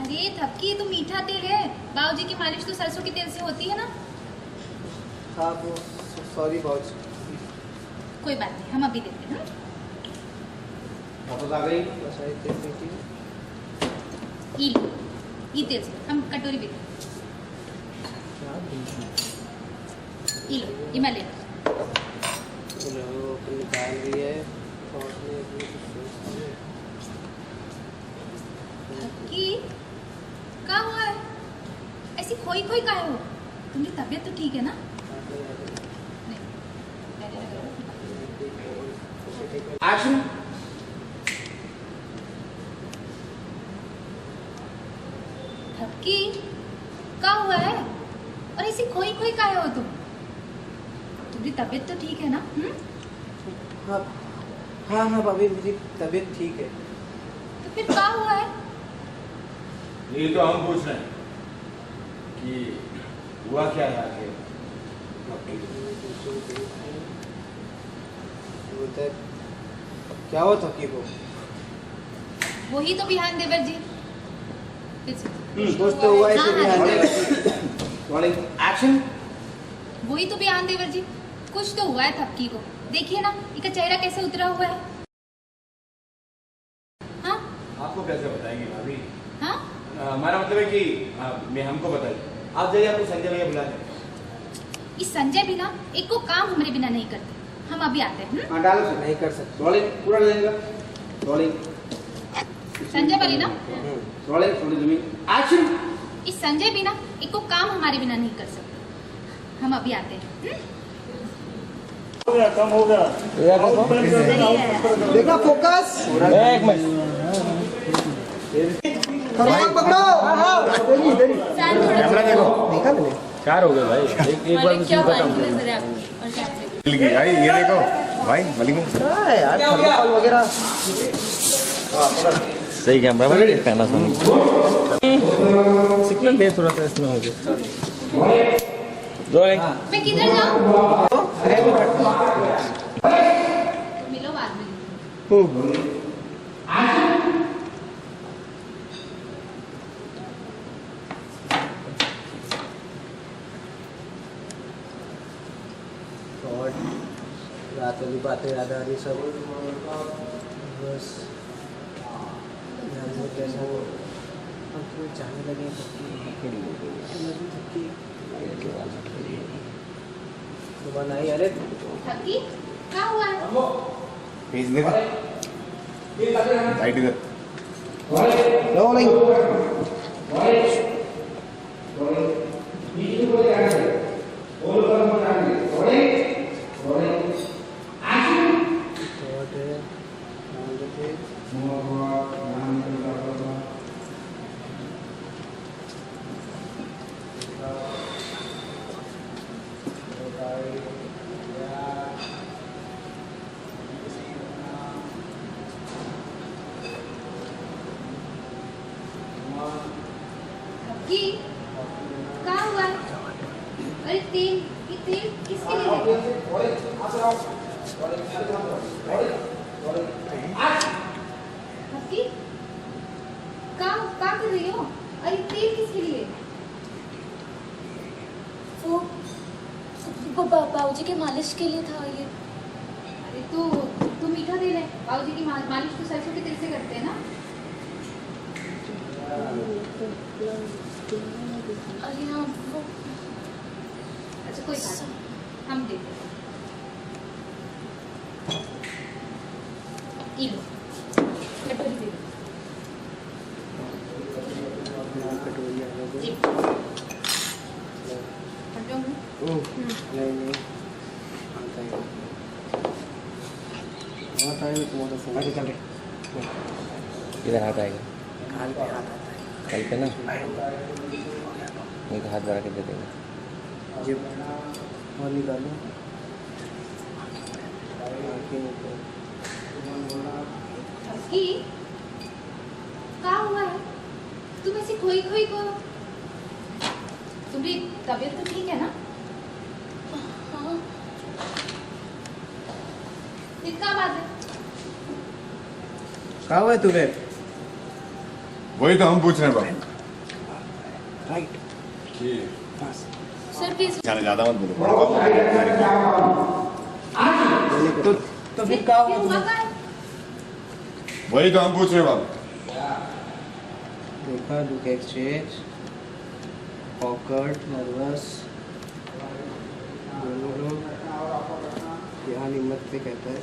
अरे थपकी, तो मीठा तेल है। बाबूजी की मालिश तो सरसों के तेल से होती है ना। हाँ वो सॉरी बाबूजी। कोई बात नहीं, हम अभी देते हैं। वापस आ गई। बस आई तेल बेटी। ई तेल से हम कटोरी भी देते। ई लो, ई मैं ले वो निकाल रही है और थपकी, क्या हुआ है? ऐसी खोई खोई काहे हो? तुम्हारी तबीयत तो ठीक है ना? नहीं, पहले लगाओ। एक्शन। थपकी, क्या हुआ है? और ऐसी खोई खोई काहे हो तुम? तुम्हारी तबीयत तो ठीक है ना? हाँ हाँ हाँ भाभी मेरी तबीयत ठीक है। तो फिर क्या हुआ है? ये तो हम पूछ रहे हैं कि हुआ क्या है आखिर। बोलता है क्या हुआ थकी को? वही तो बिहान देवर जी। फिर से। कुछ तो हुआ हाँ, ऐसे हाँ, भी एक्शन। वही तो बिहान देवर जी, कुछ तो हुआ है थपकी को। देखिए ना, इसका चेहरा कैसे उतरा हुआ है। हाँ आपको कैसे बताएंगे भाभी? हाँ, हमारा मतलब है कि मैं हमको बताइए। आप जाइए, आपको संजय भैया बुला लें। इस संजय भी ना एक को काम हमारे बिना नहीं करते। हम अभी आते हैं। हाँ डालो सर। नहीं कर सकते। रोलिंग पूरा लगेगा। रोलिंग। संजय वाली ना, रोलिंग थोड़ी जमीन। एक्शन। इस संजय भी ना एक को काम हमारे बिना नहीं कर सकते। हम अभी आते हैं। कम हो गया। देखा फोकस। एक मिनट। पकड़ो। कैमरा देखो। देखा मैंने। 4 हो गए भाई। एक बार क्या हुआ है? बताऊं। मिल गई भाई, ये देखो भाई मलिंग। हाँ यार थर्मोकॉल वगैरह। सही कैमरा में कहना सुन। सिग्नल दे थोड़ा सा इसमें हो गया। मैं किधर जाऊँ? मिलो बाद में। और रात वाली बातें याद आ रही सब। बस यार वो कैसा अब तो जाने लगे थकी सुबह नहीं। अरे थपकी, क्या हुआ है? भेज दे। राइट इधर। रोलिंग। थपकी, क्या हुआ है? अरे तेल, ये तेल किसके लिए है? थपकी, क्या कर रही हो? अरे तेल किसके लिए? वो बाबूजी के मालिश के लिए था ये। अरे तू मीठा तेल है। बाबूजी की मालिश तो सरसों के तेल से करते हैं ना। अरे हाँ वो अच्छा कोई बात नहीं, हम देते हैं। ये लो, कटोरी दे दो। जी। हट जाओ। नहीं नहीं आता है तुम्हारा समझ। चल रहे इधर हाथ आएगा। काल पे हाथ आता है। कल पे ना एक हाथ बढ़ा के दे देगा। जेब और निकालो। आगे निकालो। थपकी, क्या हुआ है? तुम ऐसी खोई खोई को। तुम्हारी तबीयत तो ठीक है ना? हाँ कितना बात है? कहाँ हुआ है तुम्हें? वही तो हम पूछ रहे हैं बाबू। राइट कि सर प्लीज ज़्यादा मत बोलो। तो फिर क्या फिर हुआ क्या है? वही तो हम पूछ रहे हैं बाबू। देखा लुक एक्सचेंज ऑकवर्ड नर्वस दोनों लोग यहाँ हिम्मत से कहता है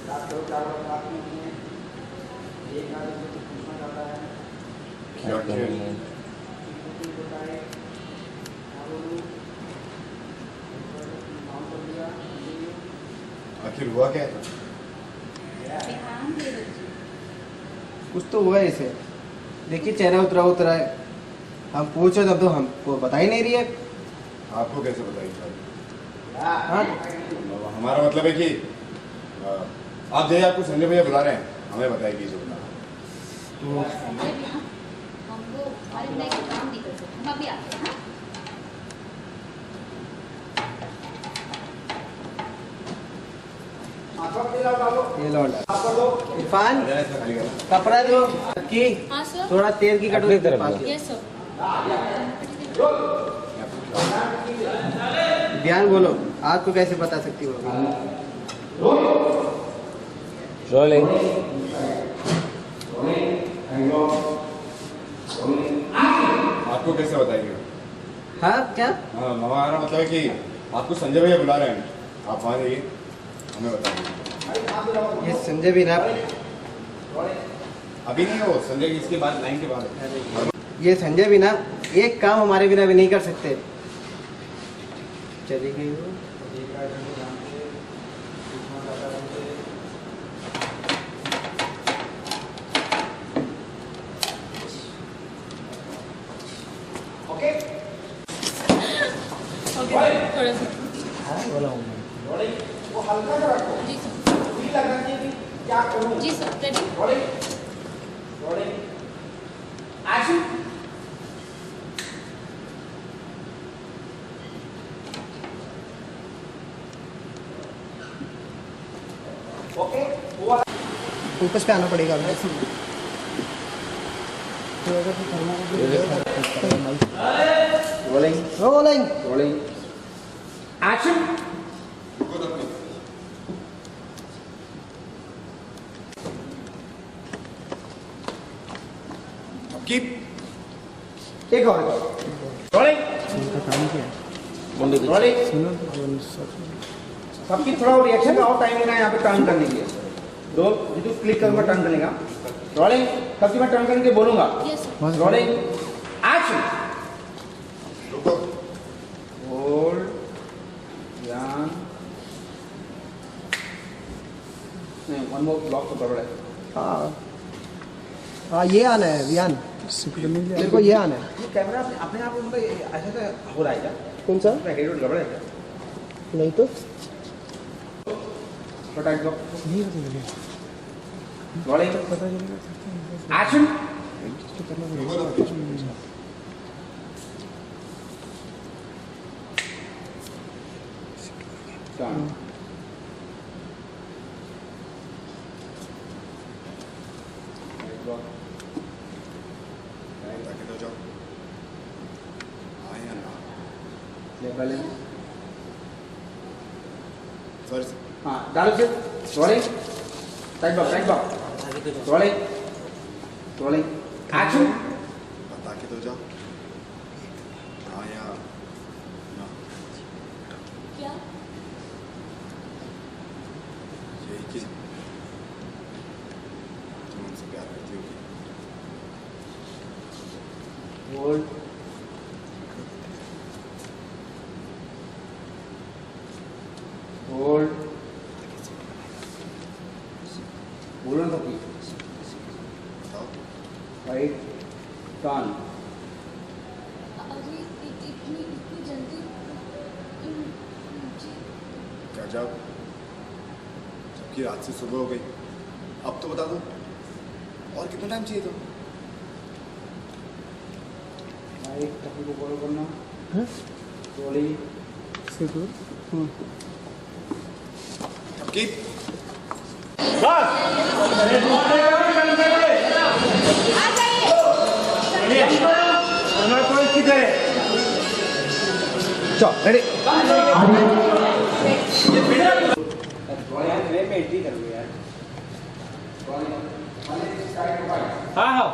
आखिर हुआ क्या है? ध्यान दे दो। कुछ तो हुआ है इसे। देखिए चेहरा उतरा है। हम पूछे तब तो हमको बता ही नहीं रही है। आपको कैसे बताइए? हाँ हमारा मतलब है कि आप जाइए, आपको संजय भैया बुला रहे हैं, हमें बताइए कि बता। संजय भैया, हमको हमारे बिना एक काम नहीं कर सकते, हम अभी आते हैं। हाँ? ये लौंडा इरफान कपड़ा दो की हाँ सर थोड़ा तेल की कटोरी अपनी तरफ पास दो। दे। यस सर ध्यान बोलो आपको कैसे बता सकती हो रोलिंग। आपको कैसे बताएंगे? हाँ क्या हाँ, हमारा मतलब है कि आपको संजय भैया बुला रहे हैं, आप वहाँ जाइए, हमें बताइए। ये संजय भी ना अभी नहीं, वो संजय इसके बाद लाइन के बाद है। ये संजय भी ना एक काम हमारे बिना भी नहीं कर सकते। चली गई वो ओके थोड़ा सा जी सर जी सर रेडी फोकस पे आना पड़ेगा हमें। रोलिंग एक्शन एक और रोलिंग रोलिंग सबकी थोड़ा रिएक्शन का और टाइम लेना है यहाँ पे टर्न करने के लिए। रोल जो क्लिक करूंगा टर्न करने का। रोलिंग सबकी मैं टर्न करने के लिए बोलूंगा। Yes sir rolling action hold ध्यान नहीं वन मोर ब्लॉक तो गड़बड़ है। हाँ ये आना है वियान मेरे को ये आना है। ये कैमरा अपने आप मतलब ऐसा तो हो रहा है क्या? कौन सा हेड गड़बड़ है क्या? नहीं तो छोटा एक ब्लॉक नहीं पता चलेगा रोलिंग पता चलेगा एक्शन एडजस्ट तो करना पड़ेगा। टर्न बैलेंस फर्स्ट हाँ डालो फिर rolling tight box rolling action बता के तो जाओ। हाँ या ना, क्या यही कि तुम उनसे प्यार करती हो। होल्ड होल्ड बोलो तो की बताओ। राइट टर्न अरे इतनी जल्दी जी क्या जब जबकि रात से सुबह हो गई, अब तो बता दो और कितना टाइम चाहिए? तो राइट टर्न को फॉलो करना हाँ? रोलिंग सिक्योर जबकि आ जाइए। क्लियर है? चलो रेडी हाँ हाँ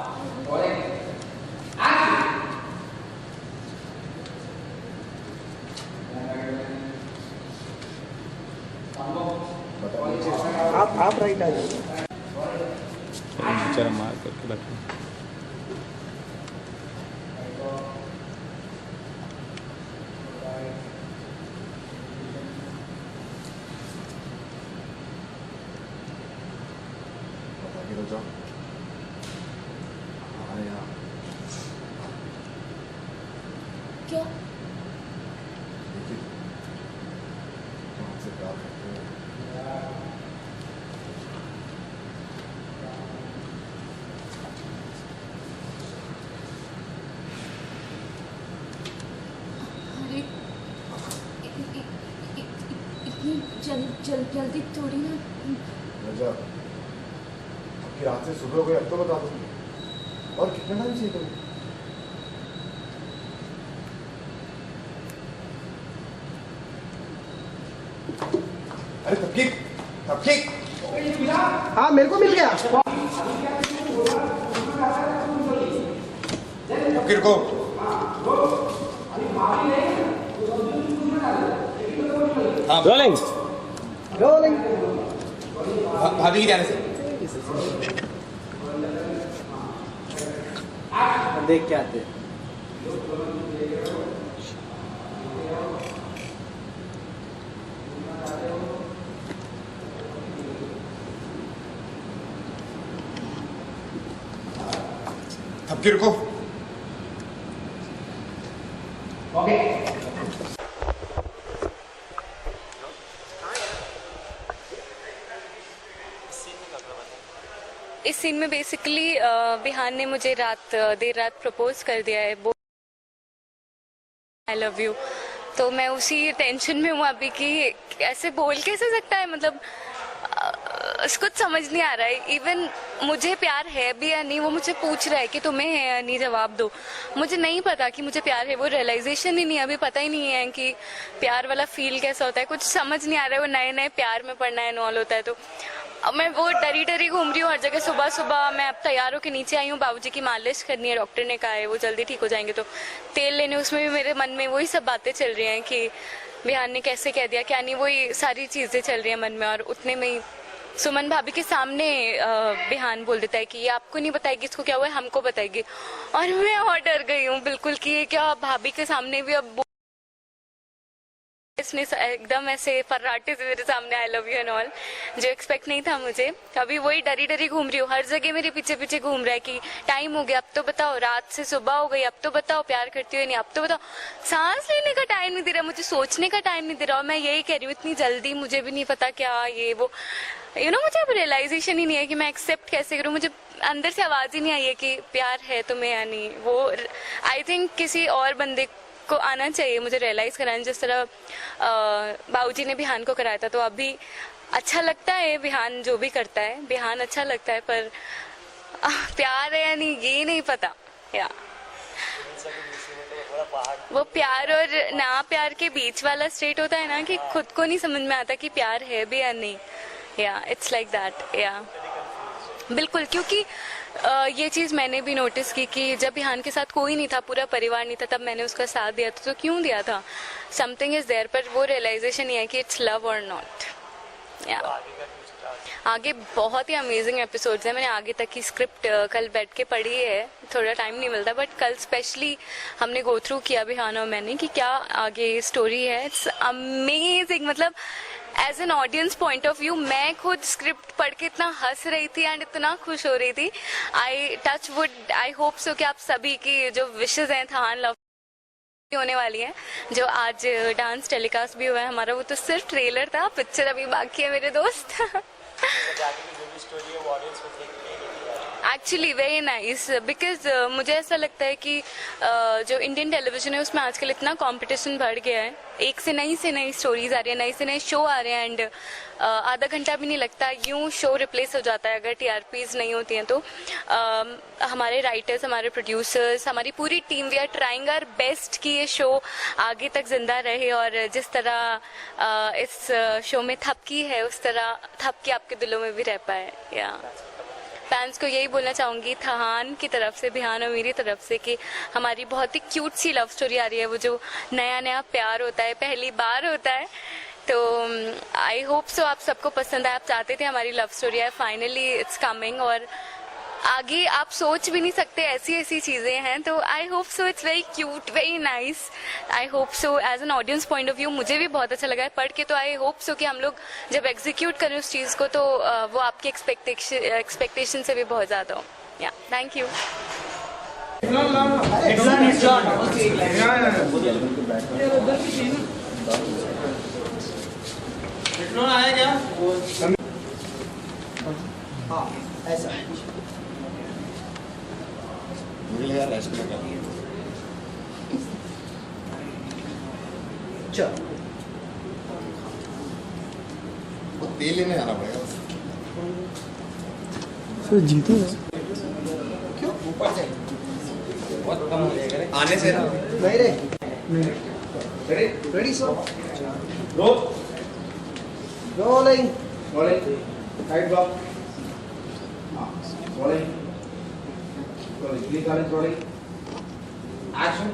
आप राइट आ जाइए। बेचारा मार करके बैठा। बताइए तो जाओ। हाँ यार, क्या? देखिए, तुम हमसे प्यार करते हो। अरे इतनी जल्दी थोड़ी ना। रजा, आपकी रात से सुबह हो गई, अब तो बता दो। और कितना टाइम चाहिए तुम्हें? अरे तबकीर, तबकीर। हाँ मेरे को मिल गया। तबकीर को रोलिंग रोलिंग। भाभी की जाने से देख के आते हैं। तबकीर को इस सीन में बेसिकली बिहान ने मुझे देर रात प्रपोज कर दिया है, आई लव यू। तो मैं उसी टेंशन में हूँ अभी कि ऐसे बोल कैसे सकता है, मतलब कुछ समझ नहीं आ रहा है। इवन मुझे प्यार है भी या नहीं वो मुझे पूछ रहा है कि तुम्हें है या नहीं, जवाब दो। मुझे नहीं पता कि मुझे प्यार है, वो रियलाइजेशन ही नहीं है, अभी पता ही नहीं है कि प्यार वाला फील कैसा होता है, कुछ समझ नहीं आ रहा है। वो नए नए प्यार में पड़ना है नॉल होता है, तो अब मैं वो डरी डरी घूम रही हूँ हर जगह। सुबह सुबह मैं अब तैयार होकर नीचे आई हूँ, बाबूजी की मालिश करनी है, डॉक्टर ने कहा है वो जल्दी ठीक हो जाएंगे, तो तेल लेने, उसमें भी मेरे मन में वही सब बातें चल रही हैं कि बिहान ने कैसे कह दिया क्या नहीं, वही सारी चीजें चल रही हैं मन में। और उतने में ही सुमन भाभी के सामने बिहान बोल देता है कि ये आपको नहीं बताएगी, इसको क्या हुआ है हमको बताएगी। और मैं और डर गई हूँ बिल्कुल कि ये क्या भाभी के सामने भी अब इसने एकदम ऐसे फर्राटे से मेरे सामने I love you and all, जो एक्सपेक्ट नहीं था मुझे। अभी वही डरी डरी घूम रही हूँ, हर जगह मेरे पीछे पीछे घूम रहा है कि टाइम हो गया अब तो बताओ, रात से सुबह हो गई अब तो बताओ, प्यार करती हो नहीं अब तो बताओ। सांस लेने का टाइम नहीं दे रहा, मुझे सोचने का टाइम नहीं दे रहा। और मैं यही कह रही हूँ इतनी जल्दी, मुझे भी नहीं पता क्या ये वो, मुझे अब रियलाइजेशन ही नहीं है कि मैं एक्सेप्ट कैसे करूँ। मुझे अंदर से आवाज ही नहीं आई है कि प्यार है तुम्हें या नहीं। वो आई थिंक किसी और बंदे को आना चाहिए मुझे रियलाइज कराने, जिस तरह बाबूजी ने बिहान को कराया था। तो अभी अच्छा लगता है बिहान जो भी करता है, बिहान अच्छा लगता है, पर प्यार है या नहीं ये नहीं पता। या वो प्यार और ना प्यार के बीच वाला स्टेट होता है ना, कि खुद को नहीं समझ में आता कि प्यार है भी या नहीं। या इट्स लाइक दैट। या बिल्कुल, क्योंकि ये चीज़ मैंने भी नोटिस की कि जब बिहान के साथ कोई नहीं था, पूरा परिवार नहीं था, तब मैंने उसका साथ दिया था। तो क्यों दिया था, समथिंग इज देयर, पर वो रियलाइजेशन ये है कि इट्स लव और नॉट। आगे बहुत ही अमेजिंग एपिसोड्स हैं। मैंने आगे तक की स्क्रिप्ट कल बैठ के पढ़ी है, थोड़ा टाइम नहीं मिलता, बट कल स्पेशली हमने गो थ्रू किया बिहान और मैंने कि क्या आगे स्टोरी है। इट्स अमेजिंग, मतलब as an audience point of view मैं खुद स्क्रिप्ट पढ़ के इतना हंस रही थी एंड इतना खुश हो रही थी। I touch wood, I hope सो कि आप सभी की जो विशेज हैं थान लव होने वाली है। जो आज डांस टेलीकास्ट भी हुआ है हमारा, वो तो सिर्फ ट्रेलर था, पिक्चर अभी बाकी है मेरे दोस्त। एक्चुअली वेरी नाइस, बिकॉज मुझे ऐसा लगता है कि जो इंडियन टेलीविजन है उसमें आजकल इतना कंपटीशन बढ़ गया है, एक से नई स्टोरीज आ रही है, नए से नए शो आ रहे हैं, एंड आधा घंटा भी नहीं लगता यूं शो रिप्लेस हो जाता है अगर टीआरपीज नहीं होती हैं तो। हमारे राइटर्स, हमारे प्रोड्यूसर्स, हमारी पूरी team, we are trying our best कि ये शो आगे तक जिंदा रहे, और जिस तरह इस शो में थपकी है उस तरह थपकी आपके दिलों में भी रह पाए। या फैंस को यही बोलना चाहूँगी थहान की तरफ से, बिहान और मेरी तरफ से, कि हमारी बहुत ही क्यूट सी लव स्टोरी आ रही है, वो जो नया प्यार होता है, पहली बार होता है, तो आई होप सो आप सबको पसंद आए। आप चाहते थे हमारी लव स्टोरी है, फाइनली इट्स कमिंग, और आगे आप सोच भी नहीं सकते ऐसी चीज़ें हैं, तो I hope so it's very cute, very nice. I hope so as an audience point of view मुझे भी बहुत अच्छा लगा है पढ़ के, तो आई होप सो कि हम लोग जब एग्जीक्यूट करें उस चीज़ को तो वो आपकी एक्सपेक्टेशन से भी बहुत ज़्यादा हो। या थैंक यू। ऐसा मुझे लगा रेस्ट में कर चल वो तेल लेने आना पड़ेगा बस। फिर जीतू क्यों ऊपर से बहुत कम हो जाएगा आने से ना। नहीं रे ready sir rolling side block rolling click rolling action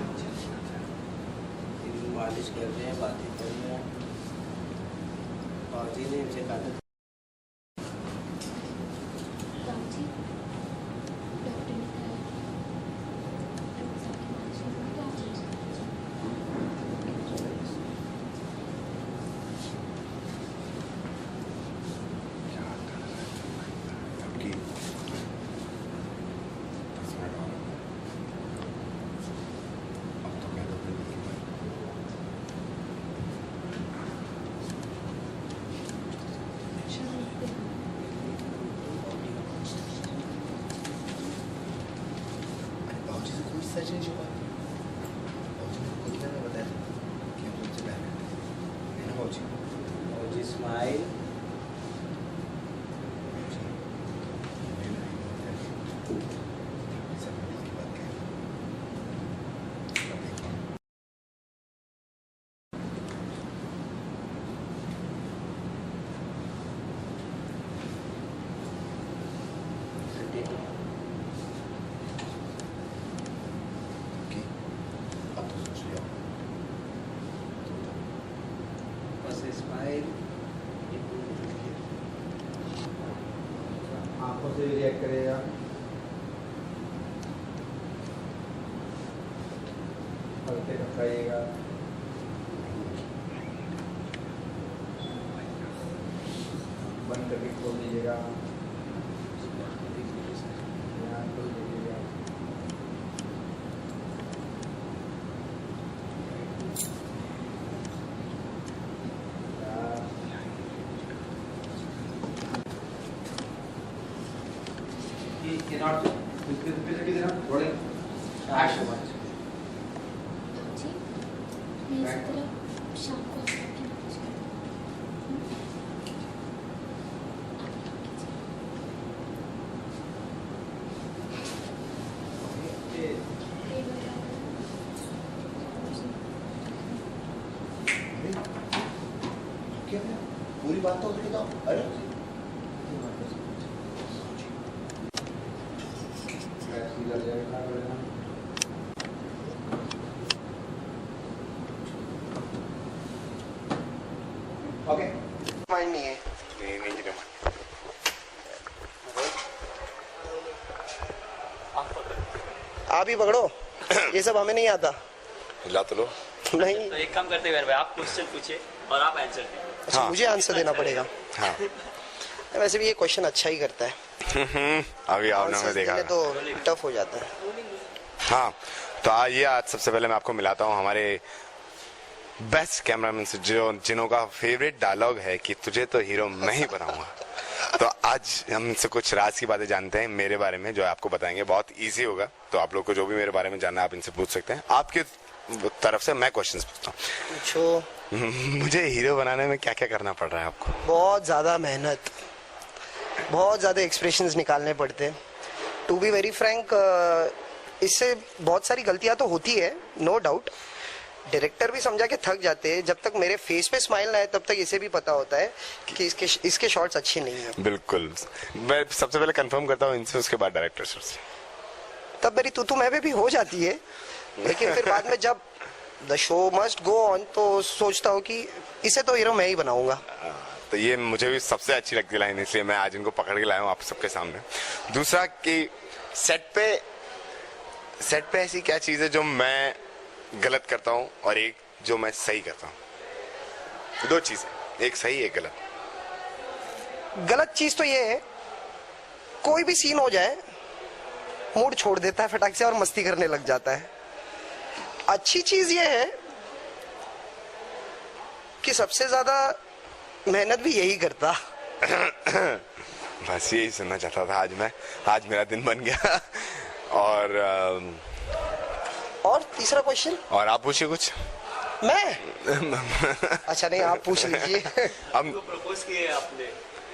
मालिश कर रहे हैं, बातें कर रहे हैं, फौजी ने इनसे कहा था सच नहीं छुपा खुद ने बताया कि हम तुमसे प्यार करते हैं फौजी। फौजी स्माइल स्माइल आंखों से रिएक्ट करेगा, हल्के टपकाइएगा, बंद करके खोल दीजिएगा, यहाँ खोल दीजिएगा। Cannot physically rolling action जी मैं इस तरह शाम को क्या पूरी बात तो उसके दो। अरे ओके माइंड नहीं है। नहीं आप ही पकड़ो, ये सब हमें नहीं आता। हिला तो लो। नहीं तो एक काम करते हैं भाई, आप क्वेश्चन पूछिए और आप आंसर दें। अच्छा हाँ। मुझे आंसर देना पड़ेगा। हाँ वैसे भी ये क्वेश्चन अच्छा ही करता है, अभी आपने आंसर देखा देने तो टफ हो जाता है। हाँ तो आइए आज सबसे पहले मैं आपको मिलाता हूँ हमारे बेस्ट कैमरामैन से जिन्हों का फेवरेट डायलॉग है कि तुझे तो हीरो मैं ही बनाऊंगा। तो आज हम इनसे कुछ राज की बातें जानते हैं मेरे बारे में, जो आपको बताएंगे। बहुत इजी होगा। तो आप लोग को जो भी मेरे बारे में जानना है आप इनसे पूछ सकते हैं। आपके तरफ से मैं क्वेश्चंस पूछता हूँ। पूछो। मुझे हीरो बनाने में क्या क्या करना पड़ रहा है आपको? बहुत ज़्यादा मेहनत, बहुत ज़्यादा एक्सप्रेशंस निकालने पड़ते हैं। टू बी वेरी फ्रैंक, इससे बहुत सारी गलतियां तो होती है, नो डाउट। डायरेक्टर भी समझा के थक जाते हैं। जब तक मेरे फेस पे स्माइल ना आए तब तक इसे भी पता होता है कि इसके शॉट्स अच्छे नहीं है। बिल्कुल, मैं सबसे पहले कंफर्म करता हूँ इनसे, उसके बाद डायरेक्टर से। तब मेरी तू मैं भी हो जाती है, लेकिन फिर बाद में जब the show must go on तो सोचता हूँ कि इसे तो हीरो मैं ही बनाऊंगा। तो ये मुझे भी सबसे अच्छी लगती लाइन, इसलिए मैं आज इनको पकड़ के लाया हूँ आप सबके सामने। दूसरा कि सेट पे ऐसी क्या चीज है जो मैं गलत करता हूँ और एक जो मैं सही करता हूँ? दो चीजें, एक सही एक गलत। गलत चीज तो ये है, कोई भी सीन हो जाए मूड छोड़ देता है फटाक से और मस्ती करने लग जाता है। अच्छी चीज ये है कि सबसे ज्यादा मेहनत भी यही करता। बस यही सुनना चाहता था आज मेरा दिन बन गया। और तीसरा क्वेश्चन, और आप पूछिए कुछ। मैं अच्छा नहीं, आप पूछ लीजिए। अब प्रपोज किए आपने?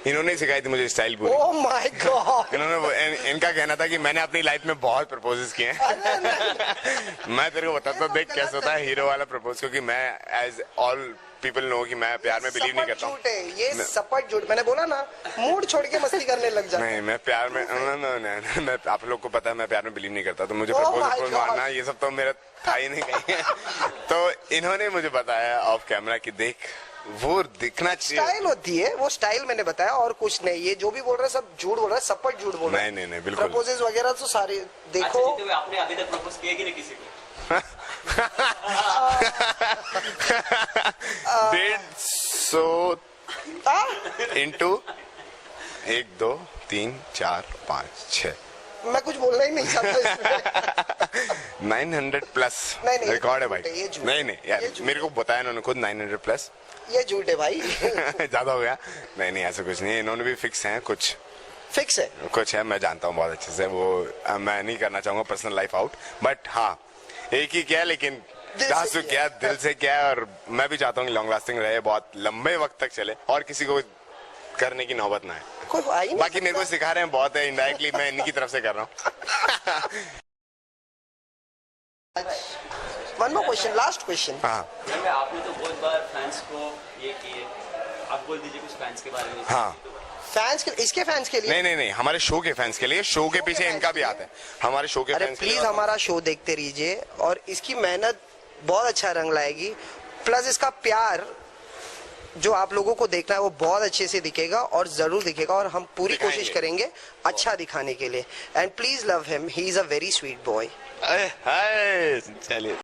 इन्होंने सिखाई थी मुझे स्टाइल पूरी। Oh my God. इनका कहना था कि मैंने अपनी लाइफ में बहुत प्रपोजेस किए हैं। मैं तेरे को बताता हूँ, देख कैसे होता है हीरो वाला प्रपोज, क्योंकि मैं एज ऑल पीपल नो कि मैं प्यार में बिलीव नहीं करता हूँ। झूठ है ये, सपट झूठ। मैंने बोला ना, मूड छोड़ के मस्ती करने लग जाता। नहीं, मैं प्यार में मैं आप लोग को पता है मैं प्यार में बिलीव नहीं करता, तो मुझे Oh my प्रपोज God. मारना ये सब तो मेरा था ही नहीं कहीं। तो इन्होंने मुझे बताया ऑफ कैमरा कि देख वो दिखना चाहिए। स्टाइल होती है वो, स्टाइल मैंने बताया और कुछ नहीं। ये जो भी बोल रहा है सब झूठ बोल रहा है, सपट झूठ बोल रहा है। नहीं, बिल्कुल। प्रपोजेस वगैरह तो सारे देखो। अच्छा, जीते हुए आपने अभी तक प्रपोज किया कि नहीं किसी को? 150 इंटू 1 2 3 4 5 6 मैं कुछ बोलना ही नहीं चाहता इसमें। 900 प्लस नहीं, रिकॉर्ड है भाई। ये झूठ है, नहीं यार, ये झूठ मेरे को बताया इन्होंने खुद 900 प्लस। ये झूठ है भाई। ज्यादा हो गया? नहीं ऐसा कुछ नहीं, इन्होंने भी फिक्स है कुछ फिक्स है कुछ है, मैं जानता हूँ बहुत अच्छे से। वो मैं नहीं करना चाहूंगा पर्सनल लाइफ आउट, बट हाँ एक ही क्या है, लेकिन दिल से क्या दिल से क्या है। और मैं भी चाहता हूँ कि लॉन्ग लास्टिंग रहे, बहुत लंबे वक्त तक चले और किसी को करने की नौबत ना है। कोई आ ही नहीं बाकी मेरे को सिखा रहे हैं बहुत है, इनडायरेक्टली मैं इनकी तरफ से कर रहा हूँ। One more question, last question. हाँ मैं आपने तो बहुत बार फैंस को ये किए, आप बोल दीजिए कुछ फैंस के बारे में। हाँ, फैंस के, इसके फैंस के लिए नहीं हमारे शो के फैंस के लिए। शो के पीछे इनका भी आता है, हमारे शो के अरे फैंस। प्लीज हमारा शो देखते रहिए और इसकी मेहनत बहुत अच्छा रंग लाएगी। प्लस इसका प्यार जो आप लोगों को देखना है वो बहुत अच्छे से दिखेगा और जरूर दिखेगा, और हम पूरी दिखाएंगे। कोशिश करेंगे अच्छा दिखाने के लिए। And please love him, he is a very sweet boy. चलिए।